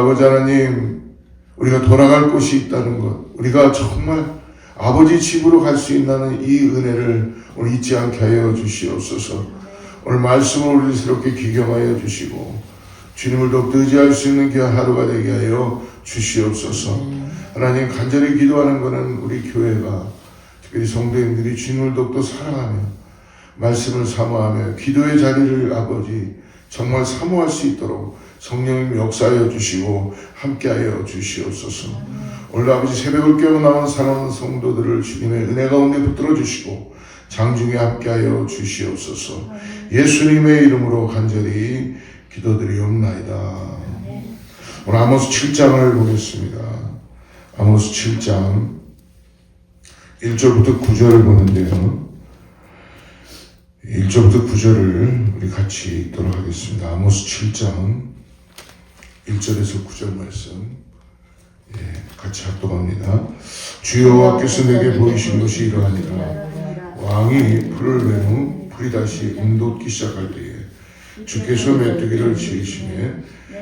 아버지 하나님, 우리가 돌아갈 곳이 있다는 것, 우리가 정말 아버지 집으로 갈 수 있다는 이 은혜를 오늘 잊지 않게 하여 주시옵소서. 오늘 말씀을 우리 새롭게 기경하여 주시고 주님을 더욱 의지할 수 있는 귀한 하루가 되게 하여 주시옵소서. 하나님, 간절히 기도하는 것은 우리 교회가, 특별히 성도님들이 주님을 더욱더 사랑하며 말씀을 사모하며 기도의 자리를 아버지 정말 사모할 수 있도록 성령님 역사하여 주시고 함께하여 주시옵소서. 오늘 아버지 새벽을 깨어 나온 사랑하는 성도들을 주님의 은혜 가운데 붙들어 주시고 장중에 함께하여 주시옵소서. 예수님의 이름으로 간절히 기도드리옵나이다. 오늘 아모스 7장을 보겠습니다. 아모스 7장 1절부터 9절을 보는데요. 1절부터 9절을 우리 같이 읽도록 하겠습니다. 아모스 7장 1절에서 9절 말씀 같이 합독합니다. 주 여호와께서 내게 보이신 것이 이러하니라. 왕이 풀을 낸 후 풀이 다시 움돋기 시작할 때에 주께서 메뚜기를 지으시매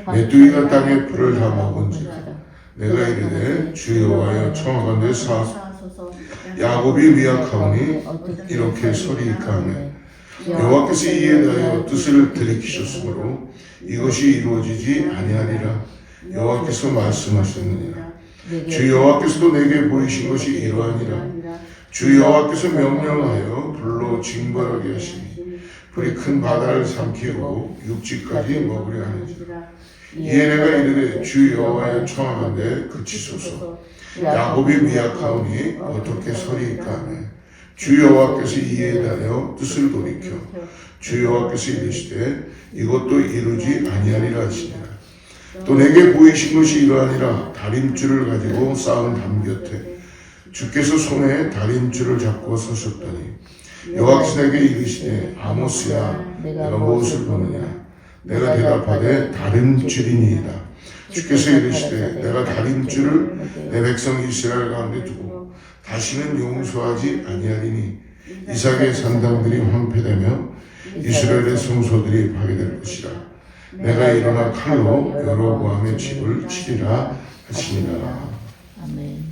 메뚜기가 땅에 풀을 다 먹은지라. 내가 이르되 주 여호와여 청하건대 사하소서. 야곱이 미약하오니 이렇게 소리이까 하매 여호와께서 이에 대하여 뜻을 들이키셨으므로 이것이 이루어지지 아니하리라. 여호와께서 말씀하셨느니라. 주 여호와께서도 내게 보이신 것이 이러하니라. 주 여호와께서 명령하여 불로 징벌하게 하시니 불이 큰 바다를 삼키고 육지까지 먹으려 하는지라. 이에 내가 이르되 주 여호와여 청하건대 그치소서. 야곱이 미약하오니 어떻게 서리이까 하매 주 여호와께서 이에 대하여 뜻을 돌이켜 주 여호와께서 이르시되 이것도 이루지 아니하리라 하시니라. 또 내게 보이신 것이 이러하니라. 다림줄을 가지고 쌓은 담 곁에 주께서 손에 다림줄을 잡고 서셨더니 여호와께서 내게 이르시되 아모스야 내가 무엇을 보느냐. 내가 대답하되 다림줄이니이다. 주께서 이르시되 내가 다림줄을 내 백성 이스라엘 가운데 두고 다시는 용서하지 아니하리니 이삭의 산당들이 황폐되며 이스라엘의 성소들이 파괴될 것이라. 내가 일어나 칼로 여로보암의 집을 치리라 하시니라. 아멘.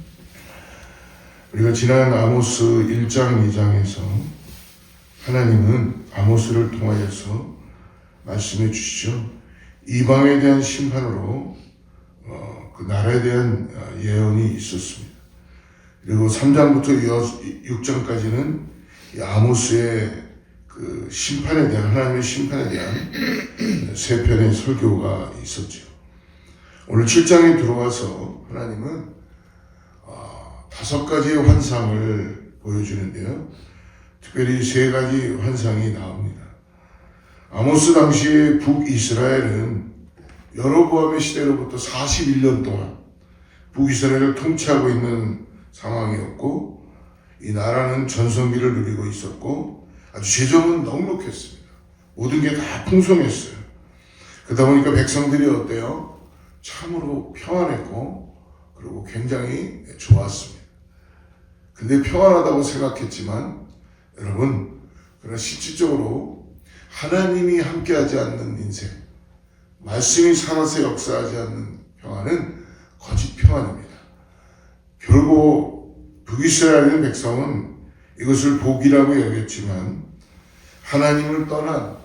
우리가 지난 아모스 1장 2장에서 하나님은 아모스를 통하여서 말씀해 주시죠. 이방에 대한 심판으로 그 나라에 대한 예언이 있었습니다. 그리고 3장부터 6장까지는 아모스의 그 심판에 대한, 하나님의 심판에 대한 세 편의 설교가 있었죠. 오늘 7장에 들어와서 하나님은 5가지의 환상을 보여주는데요. 특별히 3가지 환상이 나옵니다. 아모스 당시의 북이스라엘은 여로보암의 시대로부터 41년 동안 북이스라엘을 통치하고 있는 상황이었고, 이 나라는 전성기를 누리고 있었고 아주 재정은 넉넉했습니다. 모든 게 다 풍성했어요. 그러다 보니까 백성들이 어때요? 참으로 평안했고 그리고 굉장히 좋았습니다. 근데 평안하다고 생각했지만 여러분, 그러나 실질적으로 하나님이 함께하지 않는 인생, 말씀이 살아서 역사하지 않는 평안은 거짓 평안입니다. 결국 북이스라엘 백성은 이것을 복이라고 여겼지만 하나님을 떠난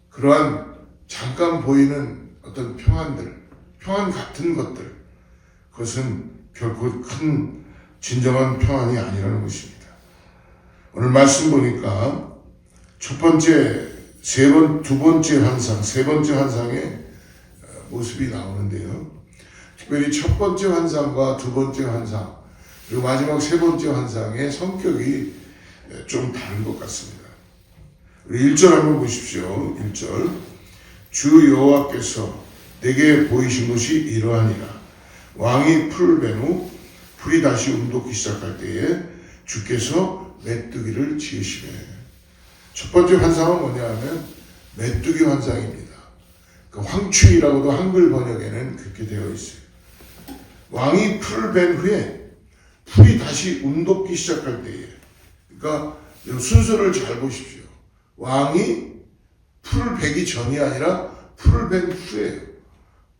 그러한 잠깐 보이는 어떤 평안들, 평안 같은 것들, 그것은 결코 큰 진정한 평안이 아니라는 것입니다. 오늘 말씀 보니까 첫 번째, 두 번째 환상, 세 번째 환상의 모습이 나오는데요. 특별히 첫 번째 환상과 두 번째 환상, 그리고 마지막 세 번째 환상의 성격이 좀 다른 것 같습니다. 우리 1절 한번 보십시오. 1절. 주 여호와께서 내게 보이신 것이 이러하니라. 왕이 풀을 벤 후 풀이 다시 움돋기 시작할 때에 주께서 메뚜기를 지으시매. 첫 번째 환상은 뭐냐 하면 메뚜기 환상입니다. 그 황충이라고도 한글 번역에는 그렇게 되어 있어요. 왕이 풀을 벤 후에 풀이 다시 움돋기 시작할 때에, 그러니까 순서를 잘 보십시오. 왕이 풀을 베기 전이 아니라 풀을 벤 후에요.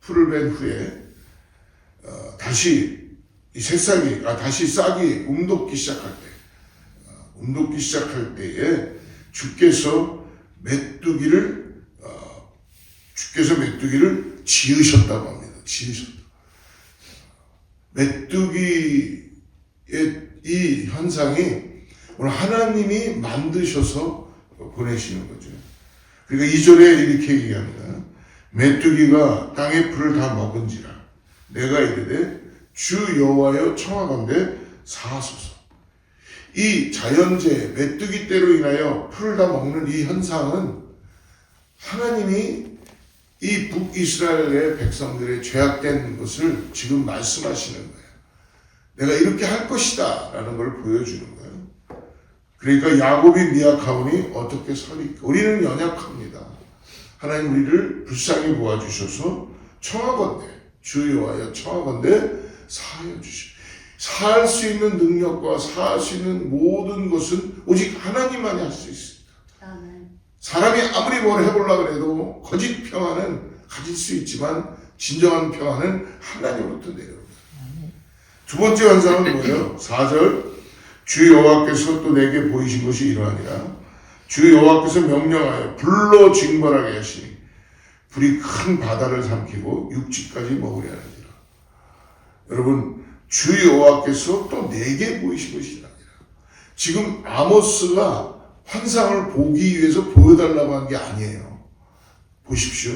풀을 벤 후에 다시 이 새싹이 다시 싹이 움돋기 시작할 때에 주께서 메뚜기를 지으셨다고 합니다. 메뚜기의 이 현상이 오늘 하나님이 만드셔서 보내시는 거죠. 그러니까 2절에 이렇게 얘기합니다. 메뚜기가 땅의 풀을 다 먹은지라 내가 이르되 주 여호와여 청하건대 사하소서. 이 자연재해 메뚜기 떼로 인하여 풀을 다 먹는 이 현상은 하나님이 이 북이스라엘의 백성들의 죄악된 것을 지금 말씀하시는 거예요. 내가 이렇게 할 것이다 라는 걸 보여주는 거예요. 그러니까 야곱이 미약하오니 어떻게 서리까. 우리는 연약합니다. 하나님 우리를 불쌍히 보아주셔서 청하건대 주 여호와여 청하건대 사하여 주시오. 사할 수 있는 능력과 사할 수 있는 모든 것은 오직 하나님만이 할 수 있습니다. 사람이 아무리 뭘 해보려고 해도 거짓 평안은 가질 수 있지만 진정한 평안은 하나님으로부터 내려옵니다. 두 번째 환상은 뭐예요? 4절 주 여호와께서 또 내게 보이신 것이 이러하니라. 주 여호와께서 명령하여 불로 징벌하게 하시니 불이 큰 바다를 삼키고 육지까지 먹으려 하느니라. 여러분 주 여호와께서 또 내게 보이신 것이 아니라 지금 아모스가 환상을 보기 위해서 보여달라고 한 게 아니에요. 보십시오.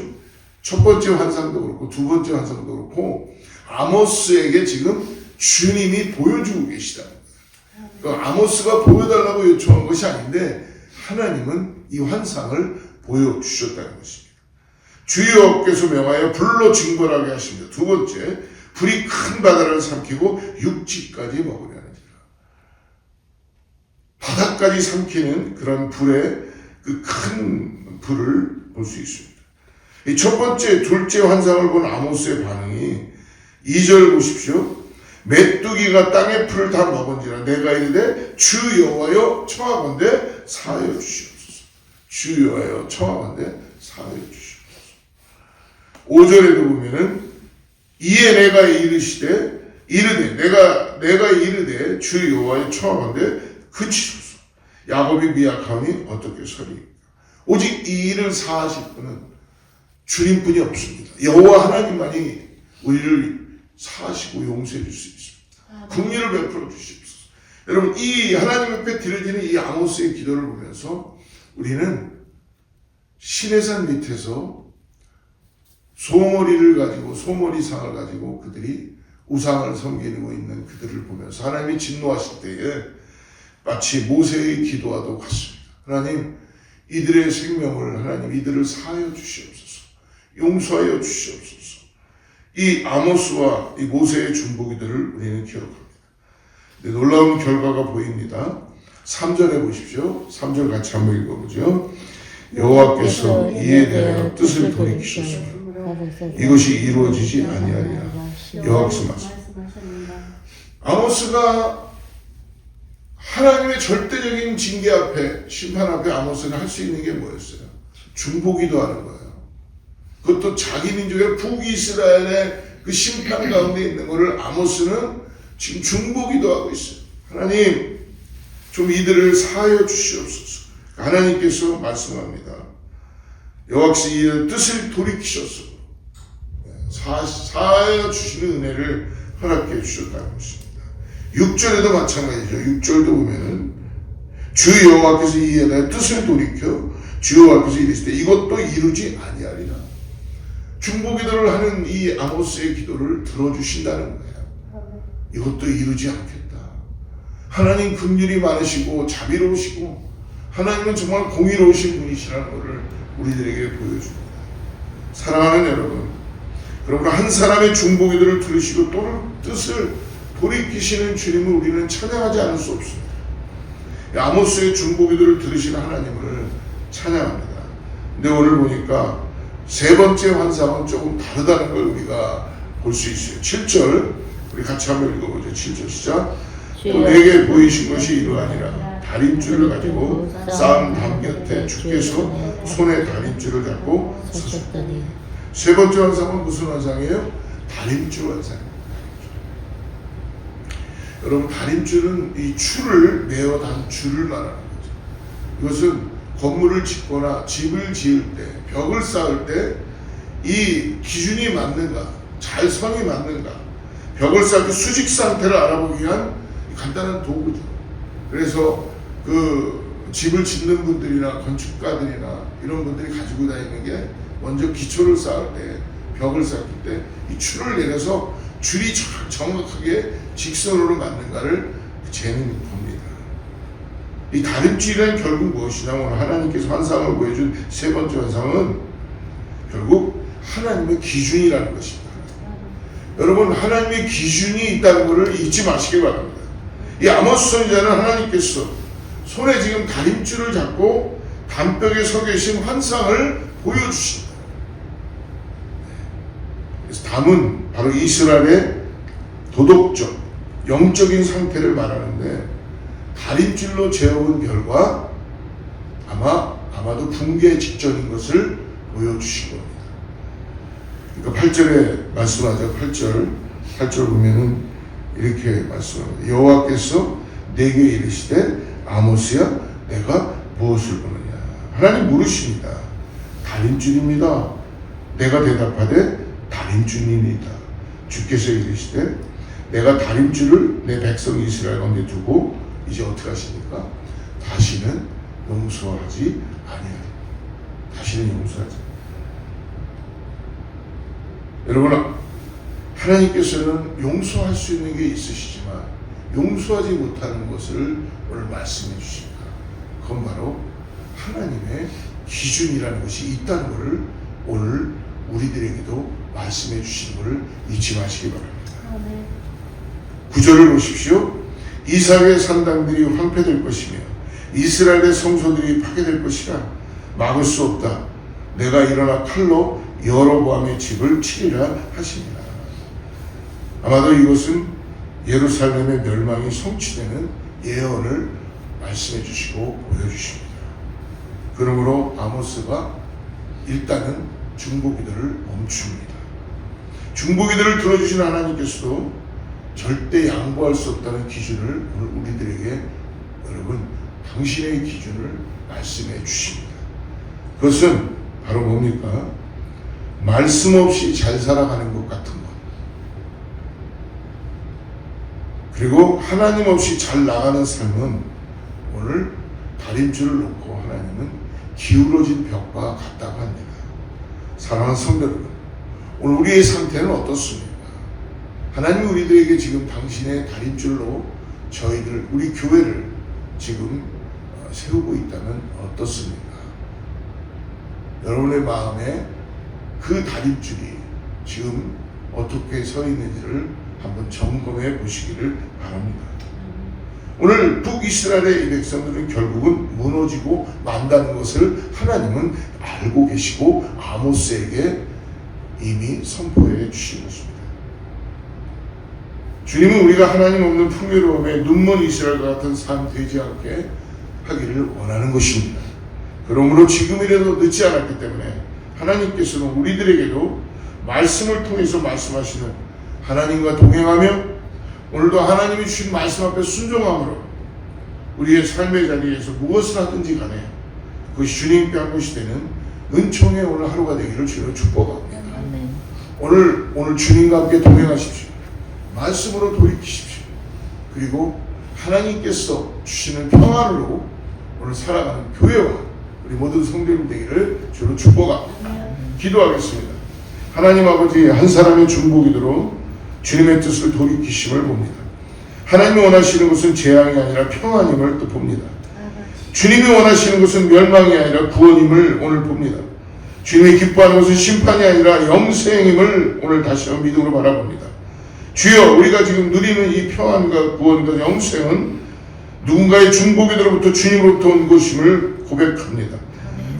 첫 번째 환상도 그렇고 두 번째 환상도 그렇고 아모스에게 지금 주님이 보여주고 계시다. 그러니까 아모스가 보여달라고 요청한 것이 아닌데 하나님은 이 환상을 보여주셨다는 것입니다. 주 여호와께서 명하여 불로 징벌하게 하십니다. 두 번째, 불이 큰 바다를 삼키고 육지까지 먹으려 하느니라. 바다까지 삼키는 그런 불의 그 큰 불을 볼 수 있습니다. 이 첫 번째, 둘째 환상을 본 아모스의 반응이 2절 보십시오. 메뚜기가 땅의 풀을 다 먹은지라 내가 이르되 주 여호와여 청하건대 사하여 주시옵소서. 주 여호와여 청하건대 사하여 주시옵소서. 5절에도 보면은 이에 내가 이르되 내가 이르되 주 여호와여 청하건대 그치소서. 야곱이 미약하니 어떻게 서리이까. 오직 이 일을 사하실 분은 주님뿐이 없습니다. 여호와 하나님만이 우리를 사하시고 용서해 줄 수 있습니다. 긍휼을 베풀어 주시옵소서. 여러분 이 하나님 앞에 드려지는 이 아모스의 기도를 보면서 우리는 시내산 밑에서 소머리상을 가지고 그들이 우상을 섬기고 있는 그들을 보면서 하나님이 진노하실 때에 마치 모세의 기도와도 같습니다. 하나님 이들의 생명을 하나님 이들을 사하여 주시옵소서. 용서하여 주시옵소서. 이 아모스와 이 모세의 중보기들을 우리는 기억합니다. 놀라운 결과가 보입니다. 3절에 보십시오. 3절 같이 한번 읽어보죠. 여호와께서 이에 대하여 뜻을 돌이키셨으며 이것이 이루어지지 아니하리라. 여호와께서 말씀하십니다. 아모스가 하나님의 절대적인 징계 앞에 심판 앞에 아모스는 할 수 있는 게 뭐였어요? 중보기도 하는 거예요. 그것도 자기 민족의 북이스라엘의 그 심판 가운데 있는 것을 아모스는 지금 중보기도 하고 있어요. 하나님 좀 이들을 사하여 주시옵소서. 하나님께서 말씀합니다. 여호와께서 이 뜻을 돌이키셔서 사하여 주시는 은혜를 허락해 주셨다는 것입니다. 6절에도 마찬가지죠. 6절도 보면은 주 여호와께서 이에 대해 뜻을 돌이켜 주 여호와께서 이르시되 이것도 이루지 아니하리라. 중보기도를 하는 이 아모스의 기도를 들어주신다는 거예요. 이것도 이루지 않겠다. 하나님 긍휼이 많으시고 자비로우시고 하나님은 정말 공의로우신 분이시라는 것을 우리들에게 보여줍니다. 사랑하는 여러분, 그러므로 한 사람의 중보기도를 들으시고 또 뜻을 돌이키시는 주님을 우리는 찬양하지 않을 수 없습니다. 아모스의 중보기도를 들으시는 하나님을 찬양합니다. 근데 오늘 보니까 세 번째 환상은 조금 다르다는 걸 우리가 볼 수 있어요. 7절 우리 같이 한번 읽어보죠. 7절 시작. 또 내게 보이신 것이 이러하니라. 다림줄을 가지고 쌓은 담 곁에 주께서 손에 다림줄을 잡고 서셨더니. 세 번째 환상은 무슨 환상이에요? 다림줄 환상입니다. 여러분, 다림줄은 이 줄을 내어 단 줄을 말하는 거죠. 이것은 건물을 짓거나 집을 지을 때, 벽을 쌓을 때 이 기준이 맞는가, 잘 선이 맞는가, 벽을 쌓을 때 수직 상태를 알아보기 위한 간단한 도구죠. 그래서 그 집을 짓는 분들이나 건축가들이나 이런 분들이 가지고 다니는 게 먼저 기초를 쌓을 때, 벽을 쌓을 때 이 줄을 내려서 줄이 정확하게 직선으로 맞는가를 재는 겁니다. 이 다림줄이란 결국 무엇이냐, 오늘 하나님께서 환상을 보여준 세 번째 환상은 결국 하나님의 기준이라는 것입니다. 여러분, 하나님의 기준이 있다는 것을 잊지 마시기 바랍니다. 이 아모스 선지자는 하나님께서 손에 지금 다림줄을 잡고 담벽에 서 계신 환상을 보여주신다. 그래서 담은 바로 이스라엘의 도덕적, 영적인 상태를 말하는데, 다림줄로 재어온 별과 아마도 붕괴 직전인 것을 보여주신 겁니다. 그러니까 8절에 말씀하죠. 8절 보면은 이렇게 말씀합니다. 여호와께서 내게 이르시되 아모스야, 내가 무엇을 보느냐. 하나님 물으십니다. 다림줄입니다. 내가 대답하되 다림줄이니이다. 주께서 이르시되 내가 다림줄을 내 백성 이스라엘 가운데 두고 이제 어떻게 하십니까? 다시는 용서하지 아니하리라. 다시는 용서하지. 여러분, 하나님께서는 용서할 수 있는 게 있으시지만 용서하지 못하는 것을 오늘 말씀해 주십니다. 그건 바로 하나님의 기준이라는 것이 있다는 것을 오늘 우리들에게도 말씀해 주신 것을 잊지 마시기 바랍니다. 9절을 보십시오. 이삭의 산당들이 황폐될 것이며 이스라엘의 성소들이 파괴될 것이라 막을 수 없다. 내가 일어나 칼로 여로보암의 집을 치리라 하십니다. 아마도 이것은 예루살렘의 멸망이 성취되는 예언을 말씀해 주시고 보여주십니다. 그러므로 아모스가 일단은 중보기도를 멈춥니다. 중보기도를 들어주신 하나님께서도 절대 양보할 수 없다는 기준을 오늘 우리들에게, 여러분, 당신의 기준을 말씀해 주십니다. 그것은 바로 뭡니까? 말씀 없이 잘 살아가는 것 같은 것, 그리고 하나님 없이 잘 나가는 삶은 오늘 다림줄을 놓고 하나님은 기울어진 벽과 같다고 합니다. 사랑하는 성도 여러분, 오늘 우리의 상태는 어떻습니까? 하나님이 우리들에게 지금 당신의 다림줄로 저희들, 우리 교회를 지금 세우고 있다면 어떻습니까? 여러분의 마음에 그 다림줄이 지금 어떻게 서 있는지를 한번 점검해 보시기를 바랍니다. 오늘 북이스라엘의 이 백성들은 결국은 무너지고 만다는 것을 하나님은 알고 계시고 아모스에게 이미 선포해 주신 것입니다. 주님은 우리가 하나님 없는 풍요로움에 눈먼 이스라엘과 같은 삶 되지 않게 하기를 원하는 것입니다. 그러므로 지금이라도 늦지 않았기 때문에 하나님께서는 우리들에게도 말씀을 통해서 말씀하시는, 하나님과 동행하며 오늘도 하나님이 주신 말씀 앞에 순종함으로 우리의 삶의 자리에서 무엇을 하든지 간에 그것이 주님께 한 것이 되는 은총의 오늘 하루가 되기를 주로 축복합니다. 오늘 주님과 함께 동행하십시오. 말씀으로 돌이키십시오. 그리고 하나님께서 주시는 평안으로 오늘 살아가는 교회와 우리 모든 성도님 되기를 주로 축복합니다. 기도하겠습니다. 하나님 아버지, 한 사람의 중보기도로 주님의 뜻을 돌이키심을 봅니다. 하나님이 원하시는 것은 재앙이 아니라 평안임을 또 봅니다. 주님이 원하시는 것은 멸망이 아니라 구원임을 오늘 봅니다. 주님이 기뻐하는 것은 심판이 아니라 영생임을 오늘 다시 한번 믿음으로 바라봅니다. 주여, 우리가 지금 누리는 이 평안과 구원과 영생은 누군가의 중보기도로부터 주님으로부터 온 것임을 고백합니다.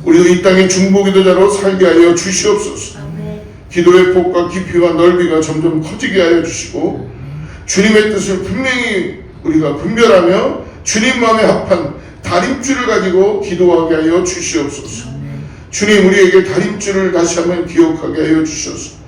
우리도 이 땅의 중보기도자로 살게 하여 주시옵소서. 기도의 폭과 깊이와 넓이가 점점 커지게 하여 주시고 주님의 뜻을 분명히 우리가 분별하며 주님 마음에 합한 다림줄을 가지고 기도하게 하여 주시옵소서. 주님, 우리에게 다림줄을 다시 한번 기억하게 하여 주셔서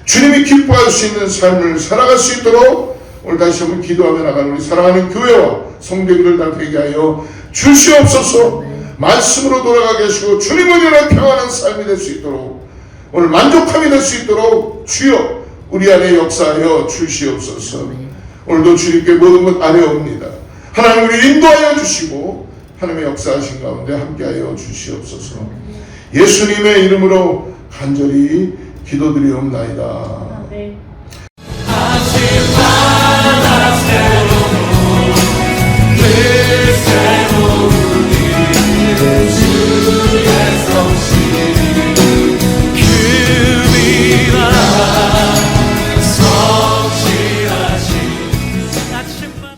주님이 기뻐할 수 있는 삶을 살아갈 수 있도록 오늘 다시 한번 기도하며 나가는 우리 사랑하는 교회와 성도님들 다 되게 하여 주시옵소서. 말씀으로 돌아가게 하시고 주님을 위한 평안한 삶이 될 수 있도록, 오늘 만족함이 될 수 있도록 주여 우리 안에 역사하여 주시옵소서. 오늘도 주님께 모든 것 아뢰옵니다. 하나님 우리 인도하여 주시고 하나님의 역사하신 가운데 함께하여 주시옵소서. 예수님의 이름으로 간절히 기도드리옵나이다.